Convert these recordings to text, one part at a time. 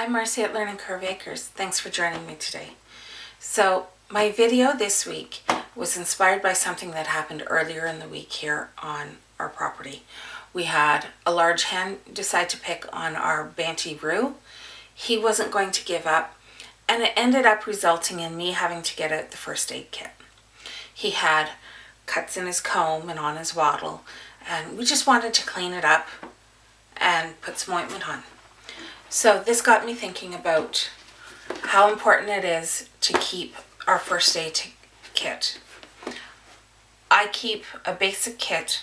I'm Marcy at Learning Curve Acres. Thanks for joining me today. So my video this week was inspired by something that happened earlier in the week here on our property. We had a large hen decide to pick on our Banty Roo. He wasn't going to give up, and it ended up resulting in me having to get out the first aid kit. He had cuts in his comb and on his wattle, and we just wanted to clean it up and put some ointment on. So this got me thinking about how important it is to keep our first aid kit. I keep a basic kit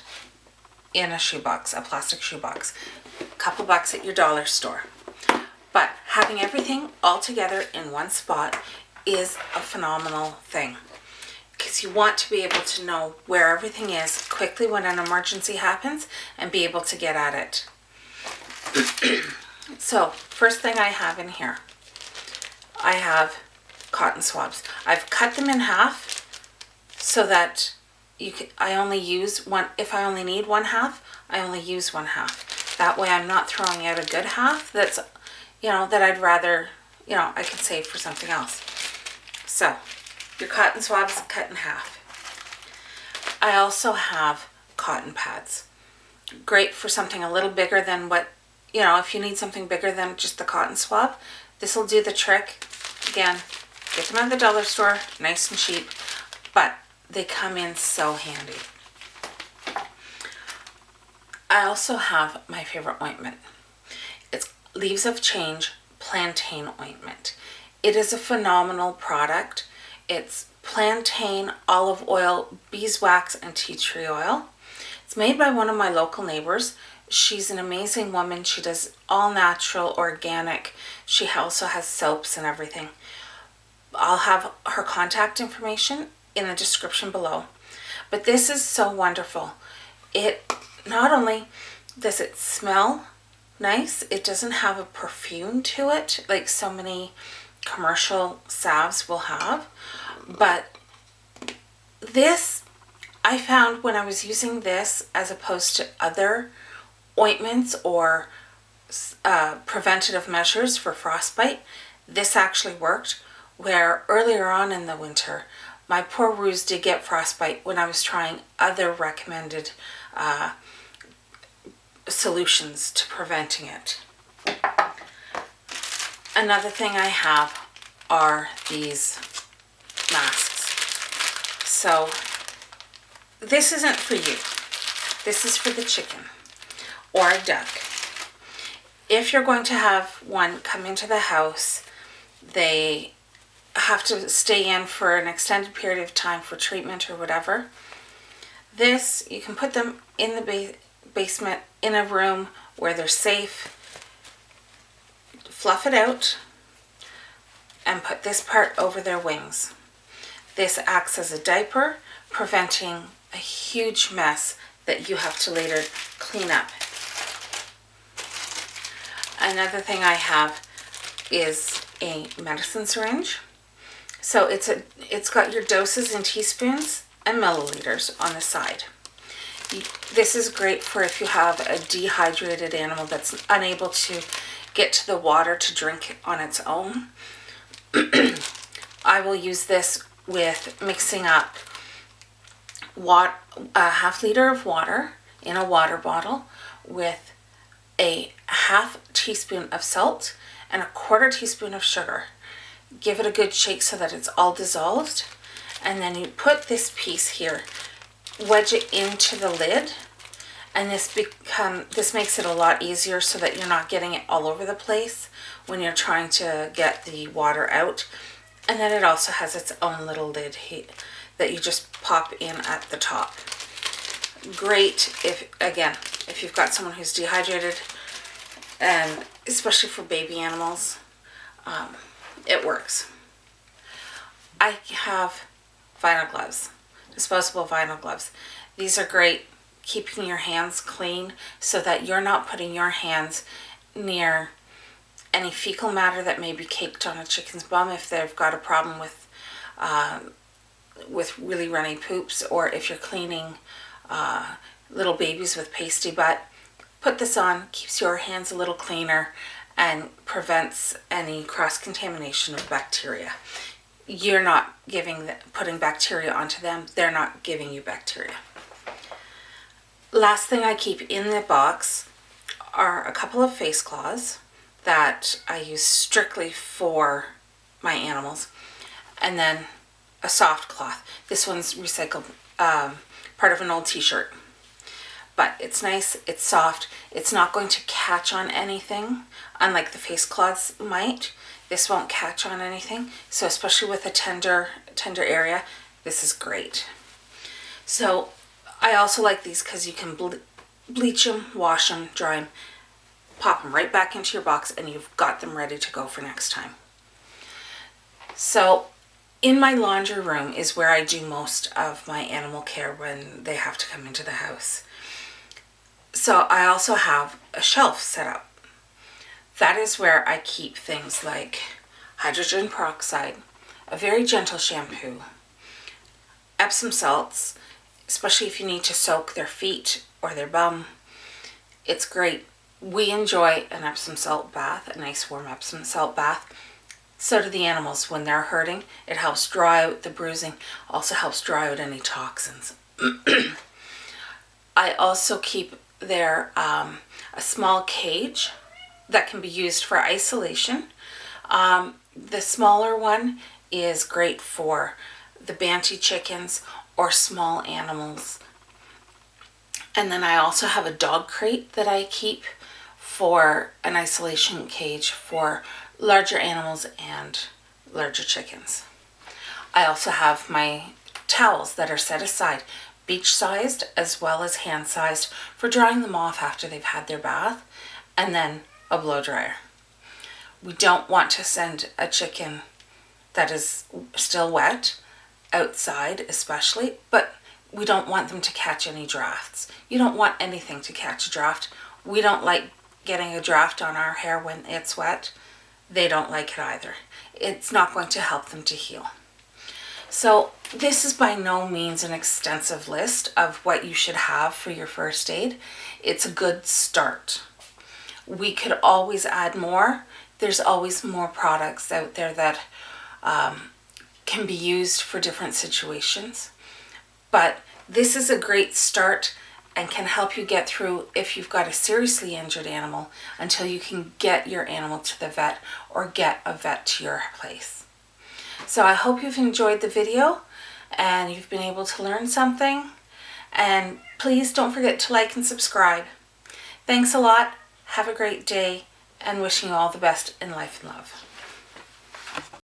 in a shoebox, a plastic shoebox, a couple bucks at your dollar store. But having everything all together in one spot is a phenomenal thing, because you want to be able to know where everything is quickly when an emergency happens and be able to get at it. So, first thing I have in here, I have cotton swabs. I've cut them in half so that I only use one. If I only need one half, I only use one half. That way I'm not throwing out a good half that's, that I'd rather, I could save for something else. So, your cotton swabs cut in half. I also have cotton pads. Great for something a little bigger than what, if you need something bigger than just the cotton swab, this will do the trick. Again, get them at the dollar store, nice and cheap, but they come in so handy. I also have my favorite ointment. It's Leaves of Change Plantain Ointment. It is a phenomenal product. It's plantain, olive oil, beeswax, and tea tree oil. It's made by one of my local neighbors. She's an amazing woman. She does all natural, organic. She also has soaps and everything. I'll have her contact information in the description below. But this is so wonderful. It not only does it smell nice, it doesn't have a perfume to it like so many commercial salves will have. But this, I found when I was using this as opposed to other ointments or preventative measures for frostbite, this actually worked. Where earlier on in the winter, my poor roos did get frostbite when I was trying other recommended solutions to preventing it. Another thing I have are these masks. So this isn't for you. This is for the chicken or a duck. If you're going to have one come into the house, they have to stay in for an extended period of time for treatment or whatever. This, you can put them in the basement in a room where they're safe. Fluff it out and put this part over their wings. This acts as a diaper, preventing a huge mess that you have to later clean up. Another thing I have is a medicine syringe. So it's got your doses in teaspoons and milliliters on the side. This is great for if you have a dehydrated animal that's unable to get to the water to drink on its own. I will use this with mixing up a half liter of water in a water bottle with a half teaspoon of salt and a quarter teaspoon of sugar. Give it a good shake so that it's all dissolved, and then you put this piece here, wedge it into the lid, and this makes it a lot easier so that you're not getting it all over the place when you're trying to get the water out. And then it also has its own little lid that you just pop in at the top. Great if you've got someone who's dehydrated, and especially for baby animals, it works. I have vinyl gloves, disposable vinyl gloves. These are great keeping your hands clean so that you're not putting your hands near any fecal matter that may be caked on a chicken's bum if they've got a problem with really runny poops, or if you're cleaning little babies with pasty butt. Put this on, keeps your hands a little cleaner, and prevents any cross-contamination of bacteria. You're not putting bacteria onto them. They're not giving you bacteria. Last thing I keep in the box are a couple of face cloths that I use strictly for my animals, and then a soft cloth. This one's recycled, part of an old t-shirt. But it's nice, it's soft, it's not going to catch on anything, unlike the face cloths might. This won't catch on anything, so especially with a tender area, this is great. So I also like these because you can bleach them, wash them, dry them, pop them right back into your box, and you've got them ready to go for next time. So in my laundry room is where I do most of my animal care when they have to come into the house. So I also have a shelf set up. That is where I keep things like hydrogen peroxide, a very gentle shampoo, Epsom salts, especially if you need to soak their feet or their bum. It's great. We enjoy an Epsom salt bath, a nice warm Epsom salt bath. So do the animals when they're hurting. It helps dry out the bruising, also helps dry out any toxins. I also keep there a small cage that can be used for isolation. The smaller one is great for the banty chickens or small animals. And then I also have a dog crate that I keep for an isolation cage for larger animals and larger chickens. I also have my towels that are set aside, beach-sized as well as hand-sized, for drying them off after they've had their bath, and then a blow dryer. We don't want to send a chicken that is still wet outside, especially, but we don't want them to catch any drafts. You don't want anything to catch a draft. We don't like getting a draft on our hair when it's wet. They don't like it either. It's not going to help them to heal. So this is by no means an extensive list of what you should have for your first aid. It's a good start. We could always add more. There's always more products out there that can be used for different situations. But this is a great start and can help you get through if you've got a seriously injured animal until you can get your animal to the vet or get a vet to your place. So I hope you've enjoyed the video and you've been able to learn something. And please don't forget to like and subscribe. Thanks a lot. Have a great day, and wishing you all the best in life and love.